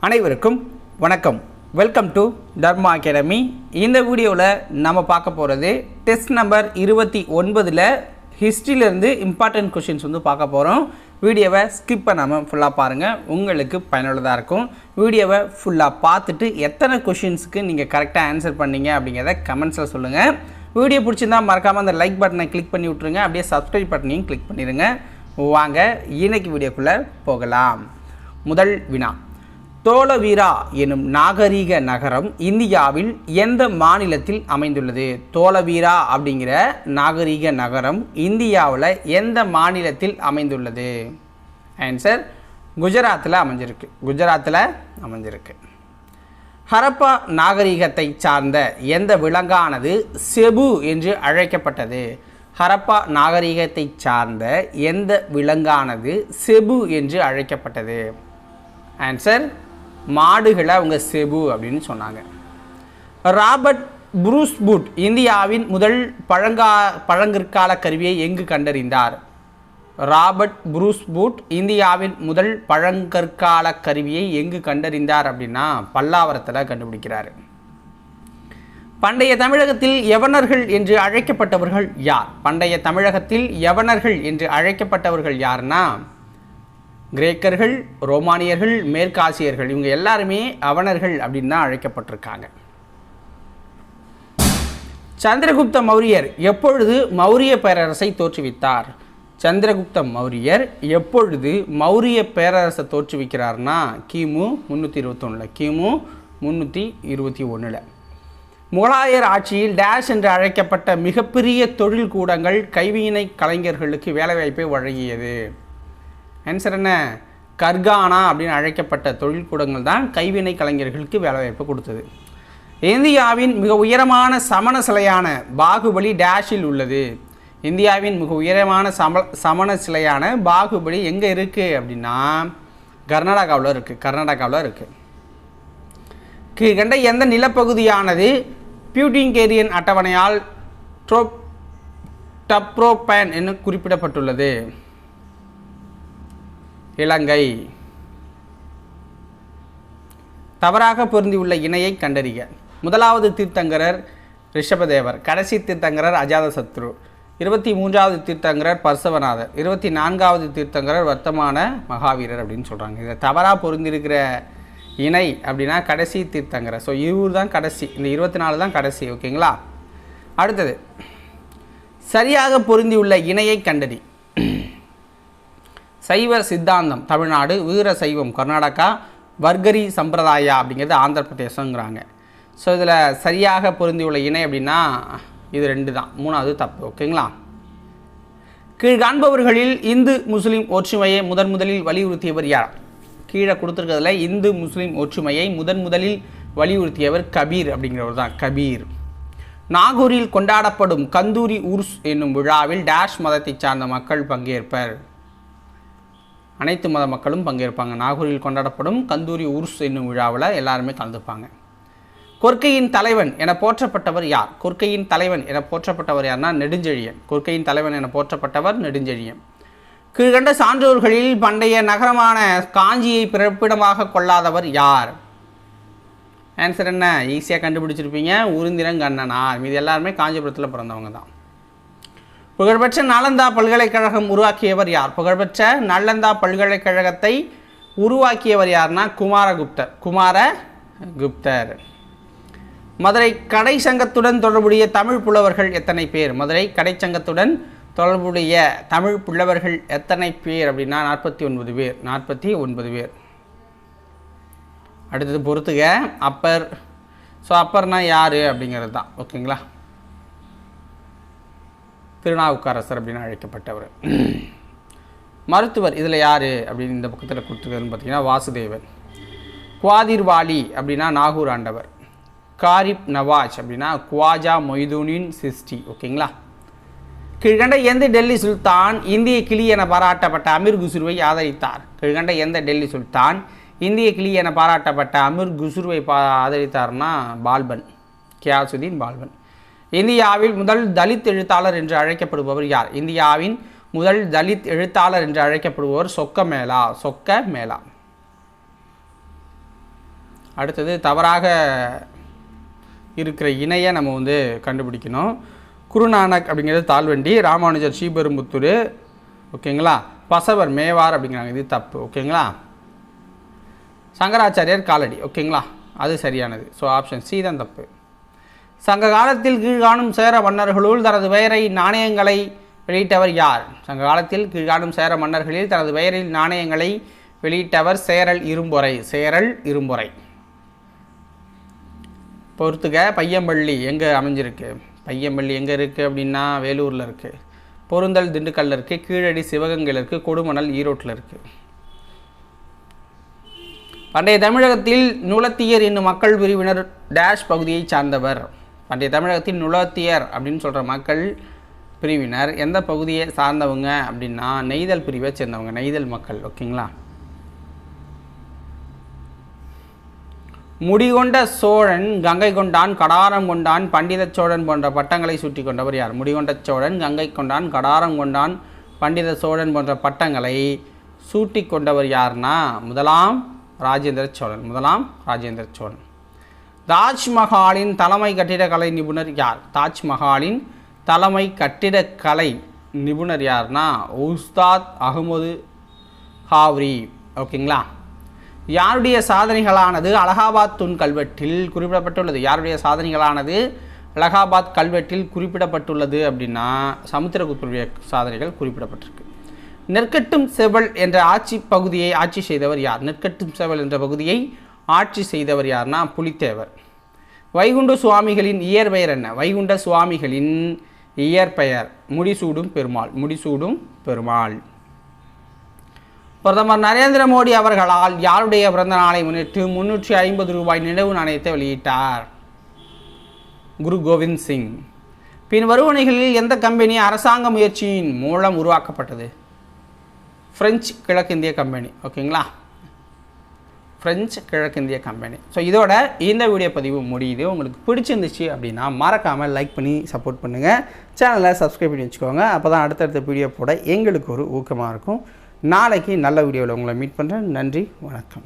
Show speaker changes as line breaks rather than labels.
அனைவருக்கும் வணக்கம். Welcome to Dharma academy. இந்த வீடியோவில் நம்ம பார்க்க போகிறது டெஸ்ட் நம்பர் 29 ஹிஸ்ட்ரியிலேருந்து இம்பார்ட்டன்ட் கொஷின்ஸ் பார்க்க போகிறோம். வீடியோவை ஸ்கிப் பண்ணாமல் ஃபுல்லாக பாருங்கள், உங்களுக்கு பயனுள்ளதாக இருக்கும். வீடியோவை ஃபுல்லாக பார்த்துட்டு எத்தனை கொஷின்ஸுக்கு நீங்கள் கரெக்டாக ஆன்சர் பண்ணீங்க அப்படிங்கிறத கமெண்ட்ஸில் சொல்லுங்கள். வீடியோ பிடிச்சிருந்தா மறக்காமல் அந்த லைக் பட்டனை கிளிக் பண்ணி விட்ருங்க, அப்படியே சப்ஸ்கிரைப் பட்டனையும் கிளிக் பண்ணிடுங்க. வாங்க இன்னைக்கு வீடியோக்குள்ளே போகலாம். முதல் வினா, தோலவீரா எனும் நாகரீக நகரம் இந்தியாவில் எந்த மாநிலத்தில் அமைந்துள்ளது? தோலவீரா அப்படிங்கிற நாகரீக நகரம் இந்தியாவில் எந்த மாநிலத்தில் அமைந்துள்ளது? ஆன்சர் குஜராத்தில் அமைஞ்சிருக்கு. ஹரப்பா நாகரீகத்தை சார்ந்த எந்த விலங்கானது செபு என்று அழைக்கப்பட்டது? ஹரப்பா நாகரீகத்தை சார்ந்த எந்த விலங்கானது செபு என்று அழைக்கப்பட்டது? ஆன்சர் மாடுகளை அவங்க செபு அப்படின்னு சொன்னாங்க. ராபர்ட் புரூஸ்புட் இந்தியாவின் முதல் பழங்கற்கால கருவியை எங்கு கண்டறிந்தார்? ராபர்ட் புரூஸ்புட் இந்தியாவின் முதல் பழங்கற்கால கருவியை எங்கு கண்டறிந்தார் அப்படின்னா பல்லாவரத்தில் கண்டுபிடிக்கிறார். பண்டைய தமிழகத்தில் யவனர்கள் என்று அழைக்கப்பட்டவர்கள் யார்? பண்டைய தமிழகத்தில் யவனர்கள் என்று அழைக்கப்பட்டவர்கள் யார்னா கிரேக்கர்கள், ரோமானியர்கள், மேற்காசியர்கள், இவங்க எல்லாருமே அவனர்கள் அப்படின்னு தான் அழைக்கப்பட்டிருக்காங்க. சந்திரகுப்த மௌரியர் எப்பொழுது மௌரிய பேரரசை தோற்றுவித்தார்? சந்திரகுப்த மௌரியர் எப்பொழுது மௌரிய பேரரசை தோற்றுவிக்கிறார்னா கிமு 321. முகலாயர் ஆட்சியில் டேஷ் என்று அழைக்கப்பட்ட மிகப்பெரிய தொழில் கூடங்கள் கைவினை கலைஞர்களுக்கு வேலைவாய்ப்பை வழங்கியது. ஆன்சர் என்ன? கர்கானா அப்படின்னு அழைக்கப்பட்ட தொழில்கூடங்கள் தான் கைவினை கலைஞர்களுக்கு வேலைவாய்ப்பு கொடுத்தது. இந்தியாவின் மிக உயரமான சமண சிலையான பாகுபலி டேஷில் உள்ளது. இந்தியாவின் மிக உயரமான சமண சிலையான பாகுபலி எங்கே இருக்குது அப்படின்னா கர்நாடகாவில் இருக்குது. கீழ்கண்ட எந்த நிலப்பகுதியானது பியூட்டிங்கேரியன் அட்டவணையால் டப்ரோபேன் என்று குறிப்பிடப்பட்டுள்ளது? இலங்கை. தவறாக பொருந்தியுள்ள இணையை கண்டறிக. முதலாவது தீர்த்தங்கரர் ரிஷபதேவர், கடைசி தீர்த்தங்கரர் அஜாதசத்ரு, 23வது தீர்த்தங்கரர் பர்சவநாதர், 24வது தீர்த்தங்கரர் வர்த்தமான மகாவீரர் அப்படின்னு சொல்கிறாங்க. இதை தவறாக பொருந்திருக்கிற இணை அப்படின்னா கடைசி தீர்த்தங்கரர். ஸோ இவர் தான் கடைசி, இந்த 24 தான் கடைசி. ஓகேங்களா? அடுத்தது, சரியாக பொருந்தியுள்ள இணையை கண்டறி. சைவ சித்தாந்தம் தமிழ்நாடு, வீர சைவம் கர்நாடகா, வர்கரி சம்பிரதாயா அப்படிங்கிறது ஆந்திர பிரதேசங்கிறாங்க. ஸோ இதில் சரியாக பொருந்தியுள்ள இணை அப்படின்னா இது 2 தான், 3வது தப்பு. ஓகேங்களா? கீழ்காண்பவர்களில் இந்து முஸ்லீம் ஒற்றுமையை முதலில் வலியுறுத்தியவர் யார்? கீழே கொடுத்துருக்கிறதுல இந்து முஸ்லீம் ஒற்றுமையை முதலில் வலியுறுத்தியவர் கபீர் அப்படிங்கிறவர் தான். கபீர். நாகூரில் கொண்டாடப்படும் கந்தூரி உர்ஸ் என்னும் விழாவில் டேஷ் மதத்தை சார்ந்த மக்கள் பங்கேற்பர்? அனைத்து மத மக்களும் பங்கேற்பாங்க. நாகூரில் கொண்டாடப்படும் கந்தூரி உர்ஸ் என்னும் விழாவில் எல்லாருமே கலந்துப்பாங்க. கொற்கையின் தலைவன் என போற்றப்பட்டவர் யார்? கொற்கையின் தலைவன் என போற்றப்பட்டவர் யார்னா நெடுஞ்செழியன். கொற்கையின் தலைவன் என போற்றப்பட்டவர் நெடுஞ்செழியன். கீழ்கண்ட சான்றோர்களில் பண்டைய நகரமான காஞ்சியை பிறப்பிடமாக கொள்ளாதவர் யார்? ஆன்சர் என்ன? ஈஸியாக கண்டுபிடிச்சிருப்பீங்க, உருந்திரங்கண்ணனார். மீது எல்லாருமே காஞ்சிபுரத்தில் பிறந்தவங்க தான். புகழ்பெற்ற நாலந்தா பல்கலைக்கழகம் உருவாக்கியவர் யார்? புகழ்பெற்ற நாலந்தா பல்கலைக்கழகத்தை உருவாக்கியவர் யார்னா குமாரகுப்தர். மதுரை கடை சங்கத்துடன் தொடர்புடைய தமிழ் புலவர்கள் எத்தனை பேர்? மதுரை கடை சங்கத்துடன் தொடர்புடைய தமிழ் புலவர்கள் எத்தனை பேர் அப்படின்னா 49 பேர். அடுத்தது பொறுத்துக அப்பர். ஸோ அப்பர்னா யார் அப்படிங்கிறது தான். ஓகேங்களா? திருநாவுக்கரசர் அப்படின்னு அழைக்கப்பட்டவர். மருத்துவர் இதில் யார் அப்படின்னு இந்த பக்கத்தில் கொடுத்துருக்குதுன்னு பார்த்தீங்கன்னா வாசுதேவர். குவாதிர்வாலி அப்படின்னா நாகூர் ஆண்டவர். காரிப் நவாஜ் அப்படின்னா குவாஜா மொய்தூனின் சிஸ்டி. ஓகேங்களா? கீழ்கண்ட எந்த டெல்லி சுல்தான் இந்திய கிளி என பாராட்டப்பட்ட அமீர் குஸ்ருவை ஆதரித்தார்? கீழ்கண்ட எந்த டெல்லி சுல்தான் இந்திய கிளி என பாராட்டப்பட்ட அமீர் குஸ்ருவை ஆதரித்தார்னா பால்பன், கியாசுதீன் பால்பன். இந்தியாவில் முதல் தலித் எழுத்தாளர் என்று அழைக்கப்படுபவர் யார்? இந்தியாவின் முதல் தலித் எழுத்தாளர் என்று அழைக்கப்படுபவர் சொக்க மேலா. அடுத்தது தவறாக இருக்கிற இணையை நம்ம வந்து கண்டுபிடிக்கணும். குருநானக் அப்படிங்கிறது தாழ்வண்டி, ராமானுஜர் ஸ்ரீபெரும்புத்தூர், ஓகேங்களா. பசவர் மேவார் அப்படிங்கிறாங்க, இது தப்பு, ஓகேங்களா. சங்கராச்சாரியார் காலடி, ஓகேங்களா, அது சரியானது. ஸோ ஆப்ஷன் சி தான் தப்பு. சங்க காலத்தில் கீழ்காணும் சேர மன்னர்களுள் தனது பெயரை நாணயங்களை வெளியிட்டவர் யார்? சங்க காலத்தில் கீழ்காணும் சேர மன்னர்களில் தனது பெயரில் நாணயங்களை வெளியிட்டவர் சேரல் இரும்பொறை. சேரல் இரும்பொறை. பொறுத்துக்க, பையம்பள்ளி எங்கே அமைஞ்சிருக்கு? பையம்பள்ளி எங்கே இருக்குது அப்படின்னா வேலூரில் இருக்குது. பொருந்தல் திண்டுக்கல்லில் இருக்குது. கீழடி சிவகங்கையில் இருக்குது. கொடுமணல் ஈரோட்டில் இருக்குது. பண்டைய தமிழகத்தில் நுளத்தியர் என்னும் மக்கள் பிரிவினர் டேஷ் பகுதியை சார்ந்தவர். பண்டைய தமிழகத்தில் நுளத்தியர் அப்படின்னு சொல்கிற மக்கள் பிரிவினர் எந்த பகுதியை சார்ந்தவங்க அப்படின்னா நெய்தல் பிரிவை சேர்ந்தவங்க, நெய்தல் மக்கள், ஓகேங்களா. முடிகொண்ட சோழன் கங்கை கொண்டான் கடாரம் கொண்டான் பண்டித சோழன் போன்ற பட்டங்களை சுட்டி கொண்டவர் யார்? முடிகொண்ட சோழன் கங்கை கொண்டான் கடாரம் கொண்டான் பண்டித சோழன் போன்ற பட்டங்களை சூட்டி கொண்டவர் யார்னா முதலாம் ராஜேந்திர சோழன். முதலாம் ராஜேந்திர சோழன். தாஜ்மஹாலின் தலைமை கட்டிடக்கலை நிபுணர் யார்? தாஜ்மஹாலின் தலைமை கட்டிடக்கலை நிபுணர் யார்னா உஸ்தாத் அகமது ஹாவ்ரி, ஓகேங்களா. யாருடைய சாதனைகளானது அலகாபாத் தூண் கல்வெட்டில் குறிப்பிடப்பட்டுள்ளது? யாருடைய சாதனைகளானது அலகாபாத் கல்வெட்டில் குறிப்பிடப்பட்டுள்ளது அப்படின்னா சமுத்திரகுப்தருடைய சாதனைகள் குறிப்பிடப்பட்டிருக்கு. நெற்கட்டும் செவல் என்ற ஆட்சி பகுதியை ஆட்சி செய்தவர் யார்? நெற்கட்டும் செவல் என்ற பகுதியை ஆட்சி செய்தவர் யார்னா புலித்தேவர். வைகுண்ட சுவாமிகளின் இயற்பெயர் என்ன? வைகுண்ட சுவாமிகளின் இயற்பெயர் முடிசூடும் பெருமாள். முடிசூடும் பெருமாள். பிரதமர் நரேந்திர மோடி அவர்களால் யாருடைய பிறந்த நாளை முன்னிட்டு 350 ரூபாய் நினைவு நாணயத்தை வெளியிட்டார்? குரு கோவிந்த் சிங். பின் வருவனைகளில் எந்த கம்பெனி அரசாங்க முயற்சியின் மூலம் உருவாக்கப்பட்டது? பிரெஞ்சு கிழக்கிந்திய கம்பெனி, ஓகேங்களா. பிரெஞ்சு கிழக்கிந்திய கம்பெனி. ஸோ இதோட இந்த வீடியோ பதிவு முடியுது. உங்களுக்கு பிடிச்சிருந்துச்சு அப்படின்னா மறக்காமல் லைக் பண்ணி சப்போர்ட் பண்ணுங்கள். சேனலை சப்ஸ்கிரைப் பண்ணி வச்சுக்கோங்க. அப்போ தான் அடுத்தடுத்த வீடியோ போட எங்களுக்கு ஒரு ஊக்கமாக இருக்கும். நாளைக்கு நல்ல வீடியோவில் உங்களை மீட் பண்ணுறேன். நன்றி, வணக்கம்.